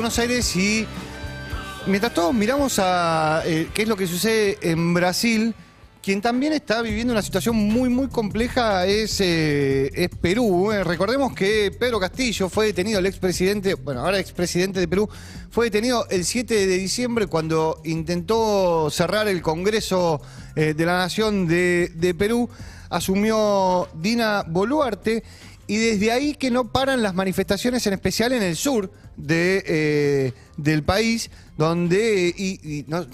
Buenos Aires y mientras todos miramos a qué es lo que sucede en Brasil, quien también está viviendo una situación muy compleja es Perú. Recordemos que Pedro Castillo fue detenido, el expresidente, bueno, ahora expresidente de Perú, fue detenido el 7 de diciembre cuando intentó cerrar el Congreso de la Nación de Perú. Asumió Dina Boluarte. Y desde ahí que no paran las manifestaciones, en especial en el sur del país, donde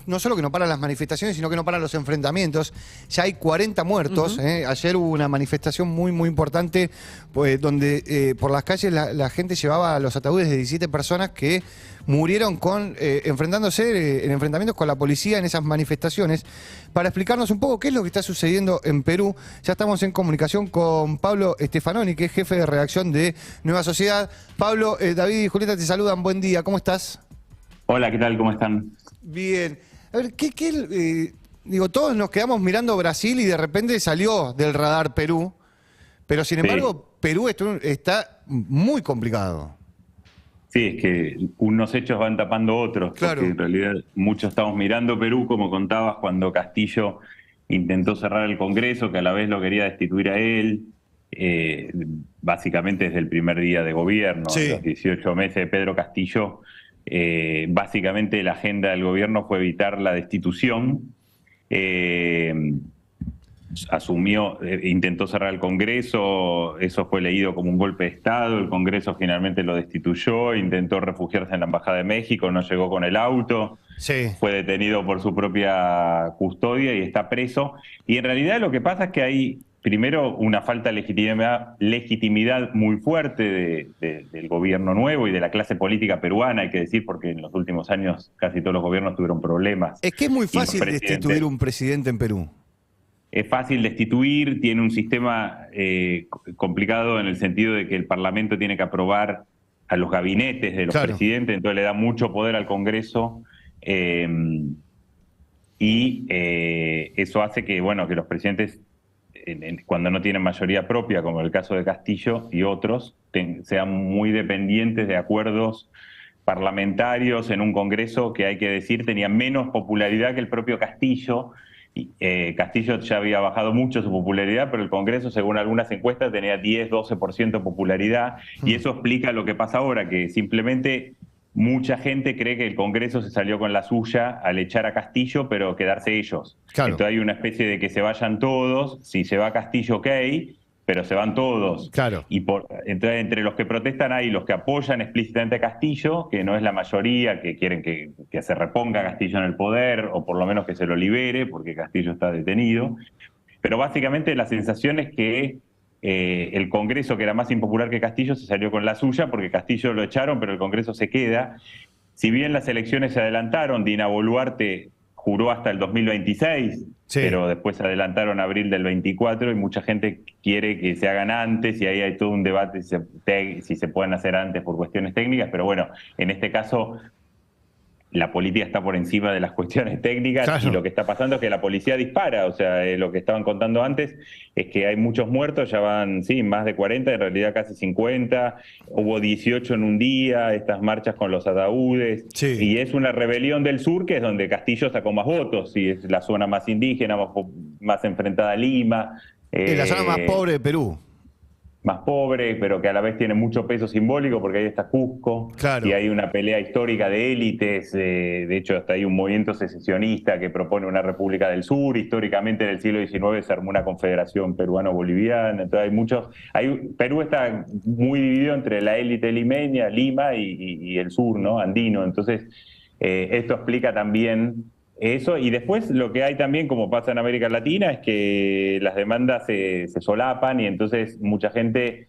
no solo que no paran las manifestaciones, sino que no paran los enfrentamientos. Ya hay 40 muertos. Ayer hubo una manifestación muy importante, pues, donde por las calles la gente llevaba los ataúdes de 17 personas que murieron enfrentándose en enfrentamientos con la policía en esas manifestaciones. Para explicarnos un poco qué es lo que está sucediendo en Perú, ya estamos en comunicación con Pablo Stefanoni, que es jefe de redacción de Nueva Sociedad. Pablo, David y Julieta te saludan, buen día, ¿cómo estás? Hola, ¿qué tal? ¿Cómo están? Bien. A ver, todos nos quedamos mirando Brasil y de repente salió del radar Perú, pero sin embargo, Perú está muy complicado. Sí, es que unos hechos van tapando otros, Claro. porque en realidad muchos estamos mirando Perú, como contabas, cuando Castillo intentó cerrar el Congreso, que a la vez lo quería destituir a él, básicamente desde el primer día de gobierno, Sí. los 18 meses de Pedro Castillo. Básicamente la agenda del gobierno fue evitar la destitución. Intentó cerrar el Congreso, eso fue leído como un golpe de Estado, el Congreso finalmente lo destituyó, intentó refugiarse en la Embajada de México, no llegó con el auto, Sí. fue detenido por su propia custodia y está preso. Y en realidad lo que pasa es que hay, primero, una falta de legitimidad muy fuerte del gobierno nuevo y de la clase política peruana, hay que decir, porque en los últimos años casi todos los gobiernos tuvieron problemas. Es que es muy Y los fácil destituir un presidente en Perú. Es fácil destituir, tiene un sistema complicado en el sentido de que el Parlamento tiene que aprobar a los gabinetes de los presidentes, entonces le da mucho poder al Congreso eso hace que, bueno, que los presidentes, cuando no tienen mayoría propia, como el caso de Castillo y otros, sean muy dependientes de acuerdos parlamentarios en un Congreso que, hay que decir, tenía menos popularidad que el propio Castillo. Castillo ya había bajado mucho su popularidad, pero el Congreso, según algunas encuestas, tenía 10-12% de popularidad, y eso explica lo que pasa ahora, que simplemente mucha gente cree que el Congreso se salió con la suya al echar a Castillo, pero quedarse ellos. Claro. Entonces hay una especie de que se vayan todos, si se va Castillo, ok, pero se van todos. Claro. Entonces, entre los que protestan hay los que apoyan explícitamente a Castillo, que no es la mayoría, que quieren que se reponga Castillo en el poder, o por lo menos que se lo libere, porque Castillo está detenido. Pero básicamente la sensación es que el Congreso, que era más impopular que Castillo, se salió con la suya, porque Castillo lo echaron, pero el Congreso se queda. Si bien las elecciones se adelantaron, Dina Boluarte juró hasta el 2026, pero después se adelantaron a abril del 24 y mucha gente quiere que se hagan antes, y ahí hay todo un debate si se pueden hacer antes por cuestiones técnicas, pero bueno, en este caso la política está por encima de las cuestiones técnicas, y lo que está pasando es que la policía dispara. O sea, lo que estaban contando antes es que hay muchos muertos, ya van, sí, más de 40, en realidad casi 50, hubo 18 en un día, estas marchas con los ataúdes, y es una rebelión del sur, que es donde Castillo sacó más votos, y es la zona más indígena, más enfrentada a Lima. Es la zona más pobre de Perú. Más pobre, pero que a la vez tiene mucho peso simbólico, porque ahí está Cusco, y hay una pelea histórica de élites. De hecho, hasta hay un movimiento secesionista que propone una república del sur. Históricamente, en el siglo XIX se armó una confederación peruano-boliviana. Entonces Perú está muy dividido entre la élite limeña, Lima, y el sur, ¿no? Andino. Entonces, esto explica también eso. Y después lo que hay también, como pasa en América Latina, es que las demandas se solapan, y entonces mucha gente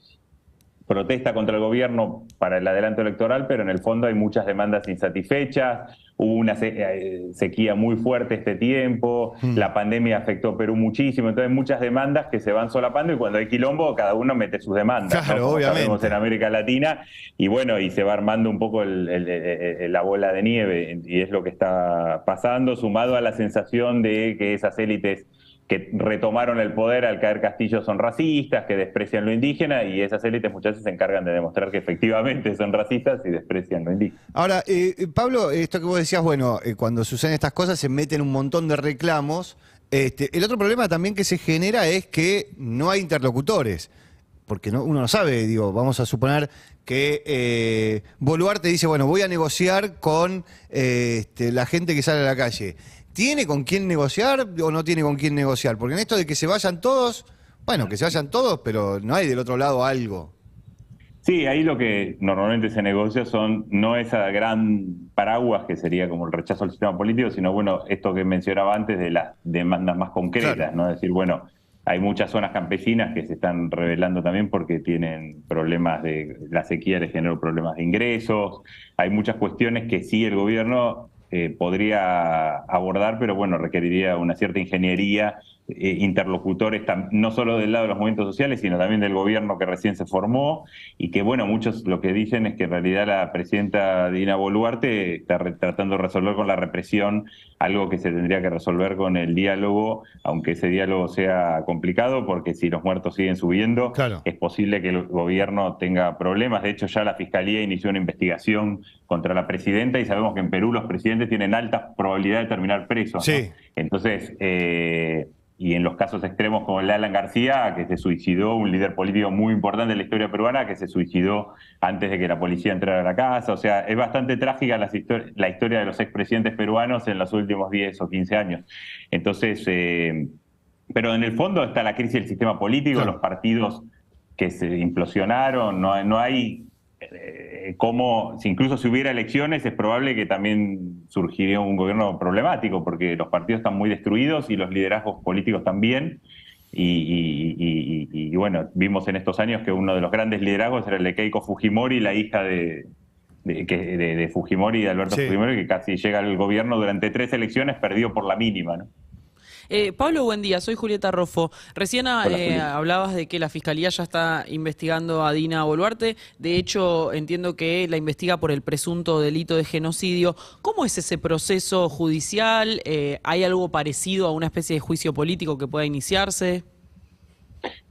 protesta contra el gobierno para el adelanto electoral, pero en el fondo hay muchas demandas insatisfechas. Hubo una sequía muy fuerte este tiempo, la pandemia afectó a Perú muchísimo, entonces muchas demandas que se van solapando, y cuando hay quilombo cada uno mete sus demandas, claro, ¿no? Como obviamente. sabemos en América Latina, y bueno, y se va armando un poco la bola de nieve, y es lo que está pasando, sumado a la sensación de que esas élites que retomaron el poder al caer Castillo son racistas, que desprecian lo indígena, y esas élites muchas veces se encargan de demostrar que efectivamente son racistas y desprecian lo indígena. Ahora, Pablo, esto que vos decías, bueno, cuando suceden estas cosas se meten un montón de reclamos. El otro problema también que se genera es que no hay interlocutores. Porque uno no sabe, digo, vamos a suponer que Boluarte dice, bueno, voy a negociar con la gente que sale a la calle. ¿Tiene con quién negociar o no tiene con quién negociar? Porque en esto de que se vayan todos, bueno, que se vayan todos, pero no hay del otro lado algo. Sí, ahí lo que normalmente se negocia no esa gran paraguas que sería como el rechazo al sistema político, sino, bueno, esto que mencionaba antes de las demandas más concretas, Claro. ¿no? Es decir, bueno, hay muchas zonas campesinas que se están revelando también porque tienen problemas la sequía les generó problemas de ingresos, hay muchas cuestiones que sí el gobierno podría abordar, pero bueno, requeriría una cierta ingeniería, interlocutores, no solo del lado de los movimientos sociales, sino también del gobierno que recién se formó, y que bueno, muchos lo que dicen es que en realidad la presidenta Dina Boluarte está tratando de resolver con la represión algo que se tendría que resolver con el diálogo, aunque ese diálogo sea complicado, porque si los muertos siguen subiendo, Claro. es posible que el gobierno tenga problemas. De hecho, ya la Fiscalía inició una investigación contra la presidenta y sabemos que en Perú los presidentes tienen alta probabilidad de terminar presos, ¿no? Sí. Entonces, y en los casos extremos como el de Alan García, que se suicidó, un líder político muy importante en la historia peruana, que se suicidó antes de que la policía entrara a la casa. O sea, es bastante trágica la historia de los expresidentes peruanos en los últimos 10 o 15 años. Entonces, pero en el fondo está la crisis del sistema político, Claro. los partidos que se implosionaron, no hay cómo, incluso si hubiera elecciones, es probable que también surgiría un gobierno problemático, porque los partidos están muy destruidos y los liderazgos políticos también. Y bueno, vimos en estos años que uno de los grandes liderazgos era el de Keiko Fujimori, la hija de Fujimori y de Alberto Sí. Fujimori, que casi llega al gobierno durante 3 elecciones, perdió por la mínima, ¿no? Pablo, buen día, soy Julieta Roffo. Recién Hola, Julieta. hablabas de que la Fiscalía ya está investigando a Dina Boluarte. De hecho, entiendo que la investiga por el presunto delito de genocidio. ¿Cómo es ese proceso judicial? ¿Hay algo parecido a una especie de juicio político que pueda iniciarse?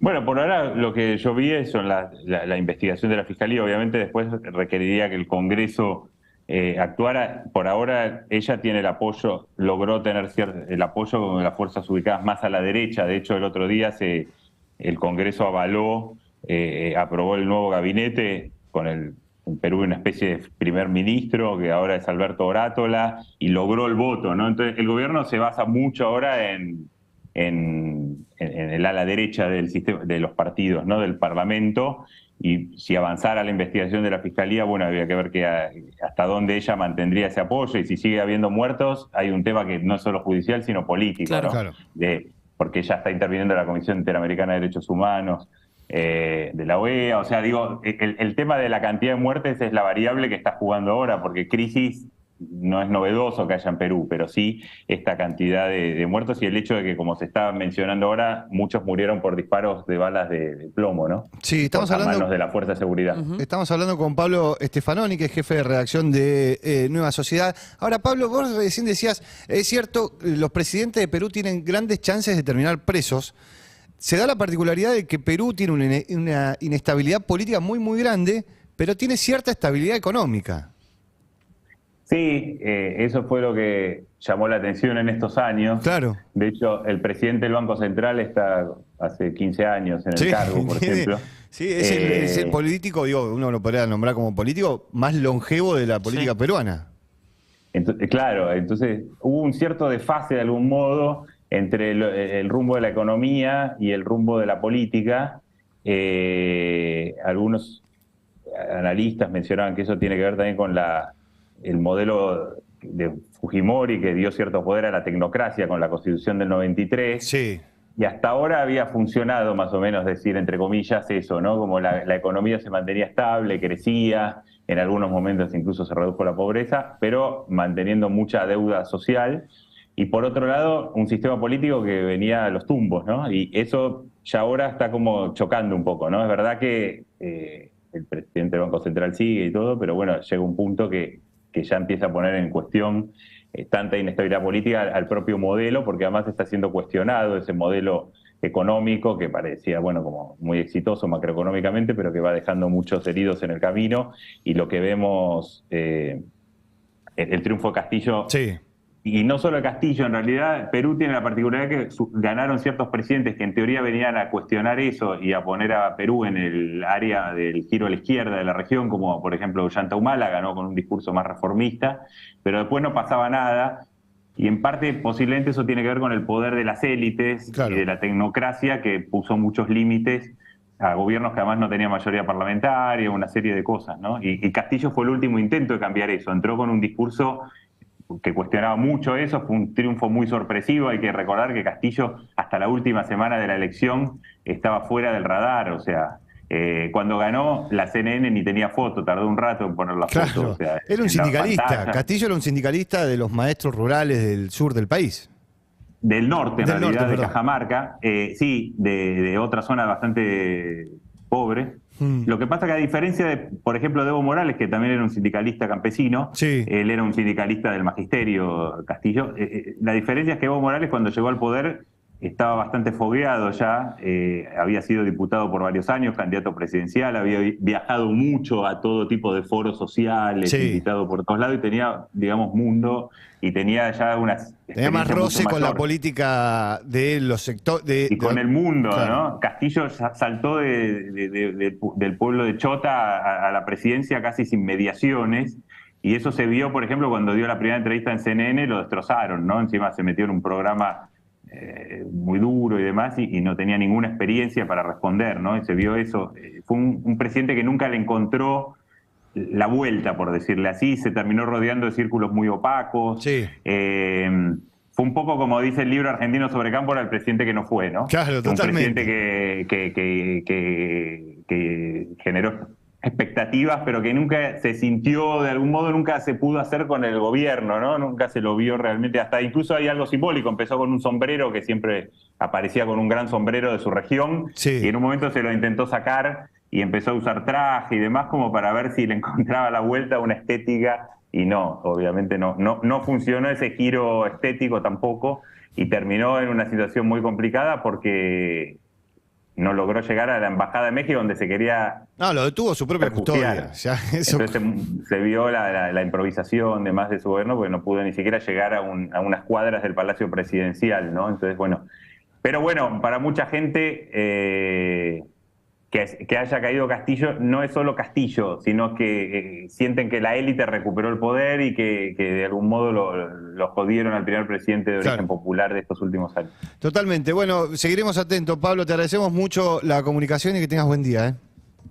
Bueno, por ahora lo que yo vi es la investigación de la Fiscalía. Obviamente después requeriría que el Congreso actuara. Por ahora ella tiene el apoyo, logró tener el apoyo de las fuerzas ubicadas más a la derecha. De hecho, el otro día el Congreso avaló, aprobó el nuevo gabinete con en Perú una especie de primer ministro, que ahora es Alberto Orátola, y logró el voto, ¿no? Entonces el gobierno se basa mucho ahora en el ala derecha del sistema, de los partidos, ¿no? Del Parlamento, y si avanzara la investigación de la Fiscalía, bueno, había que ver hasta dónde ella mantendría ese apoyo, y si sigue habiendo muertos, hay un tema que no es solo judicial, sino político, Claro. ¿no? Claro. Porque ya está interviniendo la Comisión Interamericana de Derechos Humanos, de la OEA. O sea, digo, el tema de la cantidad de muertes es la variable que está jugando ahora, porque crisis no es novedoso que haya en Perú, pero sí esta cantidad de muertos, y el hecho de que, como se está mencionando ahora, muchos murieron por disparos de balas de plomo, ¿no? Sí, estamos por hablando. manos de la Fuerza de Seguridad. Estamos hablando con Pablo Stefanoni, que es jefe de redacción de Nueva Sociedad. Ahora, Pablo, vos recién decías, es cierto, los presidentes de Perú tienen grandes chances de terminar presos. Se da la particularidad de que Perú tiene una inestabilidad política muy, muy grande, pero tiene cierta estabilidad económica. Sí, eso fue lo que llamó la atención en estos años. Claro. De hecho, el presidente del Banco Central está hace 15 años en el Sí, cargo, por ejemplo. Sí, es el político, digo, uno lo podría nombrar como político más longevo de la política peruana. Claro, entonces hubo un cierto desfase de algún modo entre el rumbo de la economía y el rumbo de la política. Algunos analistas mencionaban que eso tiene que ver también con el modelo de Fujimori, que dio cierto poder a la tecnocracia con la Constitución del 93. Sí. Y hasta ahora había funcionado más o menos, decir, entre comillas, eso, ¿no? Como la economía se mantenía estable, crecía, en algunos momentos incluso se redujo la pobreza, pero manteniendo mucha deuda social. Y por otro lado, un sistema político que venía a los tumbos, ¿no? Y eso ya ahora está como chocando un poco, ¿no? Es verdad que el presidente del Banco Central sigue y todo, pero bueno, llega un punto que ya empieza a poner en cuestión tanta inestabilidad política al propio modelo, porque además está siendo cuestionado ese modelo económico que parecía, bueno, como muy exitoso macroeconómicamente, pero que va dejando muchos heridos en el camino. Y lo que vemos, el triunfo de Castillo, Sí. y no solo de Castillo, en realidad Perú tiene la particularidad que ganaron ciertos presidentes que en teoría venían a cuestionar eso y a poner a Perú en el área del giro a la izquierda de la región, como por ejemplo Ollanta Humala ganó con un discurso más reformista, pero después no pasaba nada. Y en parte posiblemente eso tiene que ver con el poder de las élites Claro. y de la tecnocracia, que puso muchos límites a gobiernos que además no tenían mayoría parlamentaria, una serie de cosas, ¿no? Y Castillo fue el último intento de cambiar eso. Entró con un discurso que cuestionaba mucho eso, fue un triunfo muy sorpresivo. Hay que recordar que Castillo hasta la última semana de la elección estaba fuera del radar, o sea, cuando ganó la CNN ni tenía foto, tardó un rato en poner la foto. Claro. O sea, Era un en la sindicalista. pantalla. Castillo era un sindicalista de los maestros rurales del sur del país. Del norte, en Del realidad, norte, de perdón. Cajamarca, sí, de otra zona bastante pobre. Lo que pasa que a diferencia de, por ejemplo, de Evo Morales, que también era un sindicalista campesino, Sí. él era un sindicalista del magisterio, Castillo, la diferencia es que Evo Morales cuando llegó al poder estaba bastante fogueado ya, había sido diputado por varios años, candidato presidencial, había viajado mucho a todo tipo de foros sociales, Sí. invitado por todos lados y tenía, digamos, mundo y tenía ya unas... Tenía más roce con la mayor. política de los sectores. Y con el mundo, Claro. ¿no? Castillo saltó del pueblo de Chota a la presidencia casi sin mediaciones, y eso se vio, por ejemplo, cuando dio la primera entrevista en CNN, lo destrozaron, ¿no? Encima se metió en un programa muy duro y demás, y no tenía ninguna experiencia para responder, ¿no? Y se vio eso. Fue un presidente que nunca le encontró la vuelta, por decirle así, se terminó rodeando de círculos muy opacos. Sí. Fue un poco como dice el libro argentino sobre Cámpora, el presidente que no fue, ¿no? Claro, totalmente. Un presidente que generó expectativas, pero que nunca se sintió, de algún modo, nunca se pudo hacer con el gobierno, ¿no? Nunca se lo vio realmente, hasta incluso hay algo simbólico, empezó con un sombrero que siempre aparecía con un gran sombrero de su región, Sí. y en un momento se lo intentó sacar y empezó a usar traje y demás como para ver si le encontraba la vuelta a una estética, y no, obviamente no funcionó ese giro estético tampoco, y terminó en una situación muy complicada porque no logró llegar a la Embajada de México donde se quería No, lo detuvo su propia refugiar. custodia. Ya, eso. Entonces se vio la improvisación de más de su gobierno porque no pudo ni siquiera llegar a unas cuadras del Palacio Presidencial, ¿no? Entonces, bueno. Pero bueno, para mucha gente que haya caído Castillo no es solo Castillo, sino que sienten que la élite recuperó el poder y que de algún modo lo jodieron al primer presidente de origen Claro. popular de estos últimos años. Totalmente. Bueno, seguiremos atentos, Pablo. Te agradecemos mucho la comunicación y que tengas buen día.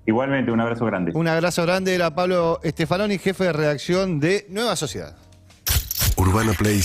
Igualmente, un abrazo grande. Un abrazo grande. Era Pablo Stefanoni, jefe de redacción de Nueva Sociedad. Urbana Play